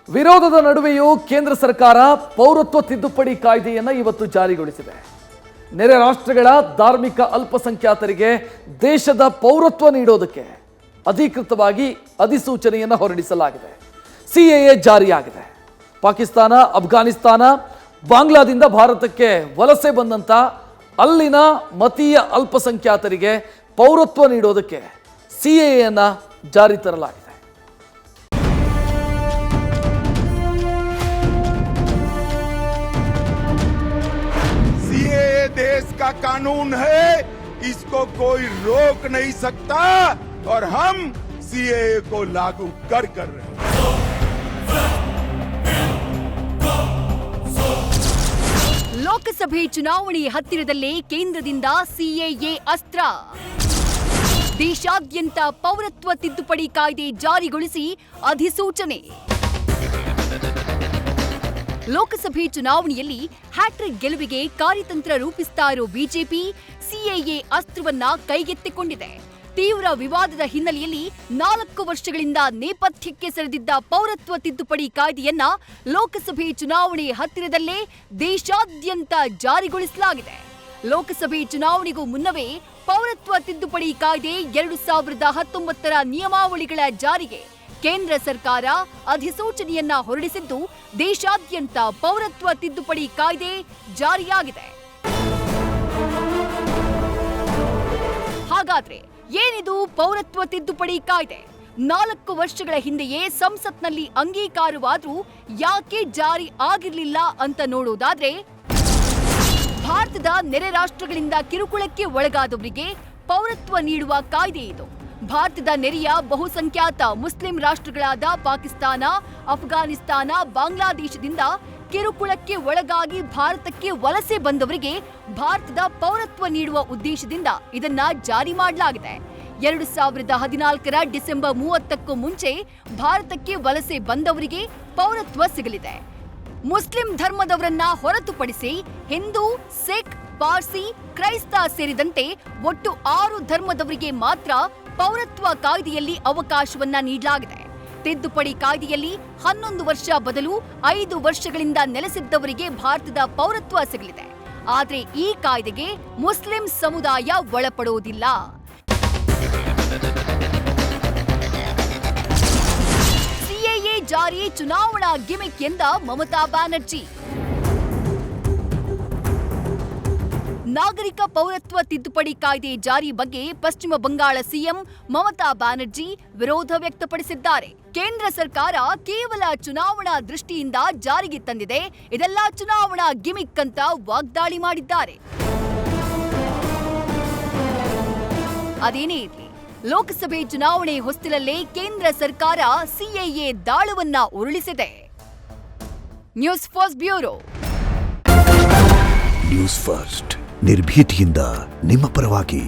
ವಿರೋಧದ ನಡುವೆಯೂ ಕೇಂದ್ರ ಸರ್ಕಾರ ಪೌರತ್ವ ತಿದ್ದುಪಡಿ ಕಾಯ್ದೆಯನ್ನು ಇವತ್ತು ಜಾರಿಗೊಳಿಸಿದೆ. ನೆರೆ ರಾಷ್ಟ್ರಗಳ ಧಾರ್ಮಿಕ ಅಲ್ಪಸಂಖ್ಯಾತರಿಗೆ ದೇಶದ ಪೌರತ್ವ ನೀಡೋದಕ್ಕೆ ಅಧಿಕೃತವಾಗಿ ಅಧಿಸೂಚನೆಯನ್ನು ಹೊರಡಿಸಲಾಗಿದೆ. ಸಿಎಎ ಜಾರಿಯಾಗಿದೆ. ಪಾಕಿಸ್ತಾನ, ಅಫ್ಘಾನಿಸ್ತಾನ, ಬಾಂಗ್ಲಾದಿಂದ ಭಾರತಕ್ಕೆ ವಲಸೆ ಬಂದಂಥ ಅಲ್ಲಿನ ಮತೀಯ ಅಲ್ಪಸಂಖ್ಯಾತರಿಗೆ ಪೌರತ್ವ ನೀಡೋದಕ್ಕೆ ಸಿಎಎಯನ್ನು ಜಾರಿ ತರಲಾಗಿದೆ. सीएए देश का कानून है, इसको कोई रोक नहीं सकता और हम सीएए को लागू कर रहे हैं. ಲೋಕಸಭೆ ಚುನಾವಣೆ ಹತ್ತಿರದಲ್ಲೇ ಕೇಂದ್ರದಿಂದ ಸಿಎಎ ಅಸ್ತ್ರ. ದೇಶಾದ್ಯಂತ ಪೌರತ್ವ ತಿದ್ದುಪಡಿ ಕಾಯ್ದೆ ಜಾರಿಗೊಳಿಸಿ ಅಧಿಸೂಚನೆ. ಲೋಕಸಭೆ ಚುನಾವಣೆಯಲ್ಲಿ ಹ್ಯಾಟ್ರಿಕ್ ಗೆಲುವಿಗೆ ಕಾರ್ಯತಂತ್ರ ರೂಪಿಸ್ತಾ ಇರೋ ಬಿಜೆಪಿ ಸಿಎಎ ಅಸ್ತ್ರವನ್ನ ಕೈಗೆತ್ತಿಕೊಂಡಿದೆ. ತೀವ್ರ ವಿವಾದದ ಹಿನ್ನೆಲೆಯಲ್ಲಿ 4 ವರ್ಷಗಳಿಂದ ನೇಪಥ್ಯಕ್ಕೆ ಸರಿದಿದ್ದ ಪೌರತ್ವ ತಿದ್ದುಪಡಿ ಕಾಯ್ದೆಯನ್ನ ಲೋಕಸಭೆ ಚುನಾವಣೆ ಹತ್ತಿರದಲ್ಲೇ ದೇಶಾದ್ಯಂತ ಜಾರಿಗೊಳಿಸಲಾಗಿದೆ. ಲೋಕಸಭೆ ಚುನಾವಣೆಗೂ ಮುನ್ನವೇ ಪೌರತ್ವ ತಿದ್ದುಪಡಿ ಕಾಯ್ದೆ 2019ರ ನಿಯಮಾವಳಿಗಳ ಜಾರಿಗೆ ಕೇಂದ್ರ ಸರ್ಕಾರ ಅಧಿಸೂಚನೆಯನ್ನ ಹೊರಡಿಸಿದ್ದು, ದೇಶಾದ್ಯಂತ ಪೌರತ್ವ ತಿದ್ದುಪಡಿ ಕಾಯ್ದೆ ಜಾರಿಯಾಗಿದೆ. ಹಾಗಾದ್ರೆ ಏನಿದು ಪೌರತ್ವ ತಿದ್ದುಪಡಿ ಕಾಯ್ದೆ? 4 ವರ್ಷಗಳ ಹಿಂದೆಯೇ ಸಂಸತ್ನಲ್ಲಿ ಅಂಗೀಕಾರವಾದ್ರೂ ಯಾಕೆ ಜಾರಿ ಆಗಿರಲಿಲ್ಲ ಅಂತ ನೋಡೋದಾದ್ರೆ, ಭಾರತದ ನೆರೆ ರಾಷ್ಟ್ರಗಳಿಂದ ಕಿರುಕುಳಕ್ಕೆ ಒಳಗಾದವರಿಗೆ ಪೌರತ್ವ ನೀಡುವ ಕಾಯ್ದೆ ಇದು. ಭಾರತದ ನೆರೆಯ ಬಹುಸಂಖ್ಯಾತ ಮುಸ್ಲಿಂ ರಾಷ್ಟ್ರಗಳಾದ ಪಾಕಿಸ್ತಾನ, ಅಫ್ಘಾನಿಸ್ತಾನ, ಬಾಂಗ್ಲಾದೇಶದಿಂದ ಕಿರುಕುಳಕ್ಕೆ ಒಳಗಾಗಿ ಭಾರತಕ್ಕೆ ವಲಸೆ ಬಂದವರಿಗೆ ಭಾರತದ ಪೌರತ್ವ ನೀಡುವ ಉದ್ದೇಶದಿಂದ ಇದನ್ನ ಜಾರಿ ಮಾಡಲಾಗಿದೆ. 2014ರ ಡಿಸೆಂಬರ್ 30ಕ್ಕೂ ಮುಂಚೆ ಭಾರತಕ್ಕೆ ವಲಸೆ ಬಂದವರಿಗೆ ಪೌರತ್ವ ಸಿಗಲಿದೆ. ಮುಸ್ಲಿಂ ಧರ್ಮದವರನ್ನ ಹೊರತುಪಡಿಸಿ ಹಿಂದೂ, ಸಿಖ್, ಪಾರ್ಸಿ, ಕ್ರೈಸ್ತ ಸೇರಿದಂತೆ ಒಟ್ಟು 6 ಧರ್ಮದವರಿಗೆ ಮಾತ್ರ ಪೌರತ್ವ ಕಾಯ್ದೆಯಲ್ಲಿ ಅವಕಾಶವನ್ನ ನೀಡಲಾಗಿದೆ. ತಿದ್ದುಪಡಿ ಕಾಯ್ದೆಯಲ್ಲಿ 11 ವರ್ಷ ಬದಲು 5 ವರ್ಷಗಳಿಂದ ನೆಲೆಸಿದ್ದವರಿಗೆ ಭಾರತದ ಪೌರತ್ವ ಸಿಗಲಿದೆ. ಆದರೆ ಈ ಕಾಯ್ದೆಗೆ ಮುಸ್ಲಿಂ ಸಮುದಾಯ ಒಳಪಡೋದಿಲ್ಲ. ಸಿಎಎ ಜಾರಿ ಚುನಾವಣಾ ಗಿಮಿಕ್ ಎಂದ ಮಮತಾ ಬ್ಯಾನರ್ಜಿ. ನಾಗರಿಕ ಪೌರತ್ವ ತಿದ್ದುಪಡಿ ಕಾಯ್ದೆ ಜಾರಿ ಬಗ್ಗೆ ಪಶ್ಚಿಮ ಬಂಗಾಳ ಸಿಎಂ ಮಮತಾ ಬ್ಯಾನರ್ಜಿ ವಿರೋಧ ವ್ಯಕ್ತಪಡಿಸಿದ್ದಾರೆ. ಕೇಂದ್ರ ಸರ್ಕಾರ ಕೇವಲ ಚುನಾವಣಾ ದೃಷ್ಟಿಯಿಂದ ಜಾರಿಗೆ ತಂದಿದೆ, ಇದೆಲ್ಲ ಚುನಾವಣಾ ಗಿಮಿಕ್ ಅಂತ ವಾಗ್ದಾಳಿ ಮಾಡಿದ್ದಾರೆ. ಅದೇನೇ ಇರಲಿ, ಲೋಕಸಭೆ ಚುನಾವಣೆ ಹೊಸ್ತಿಲಲ್ಲೇ ಕೇಂದ್ರ ಸರ್ಕಾರ ಸಿಎಎ ದಾಳವನ್ನ ಉರುಳಿಸಿದೆ. News first bureau. News first ನಿರ್ಭೀತಿಯಿಂದ ನಿಮ್ಮ ಪರವಾಗಿ.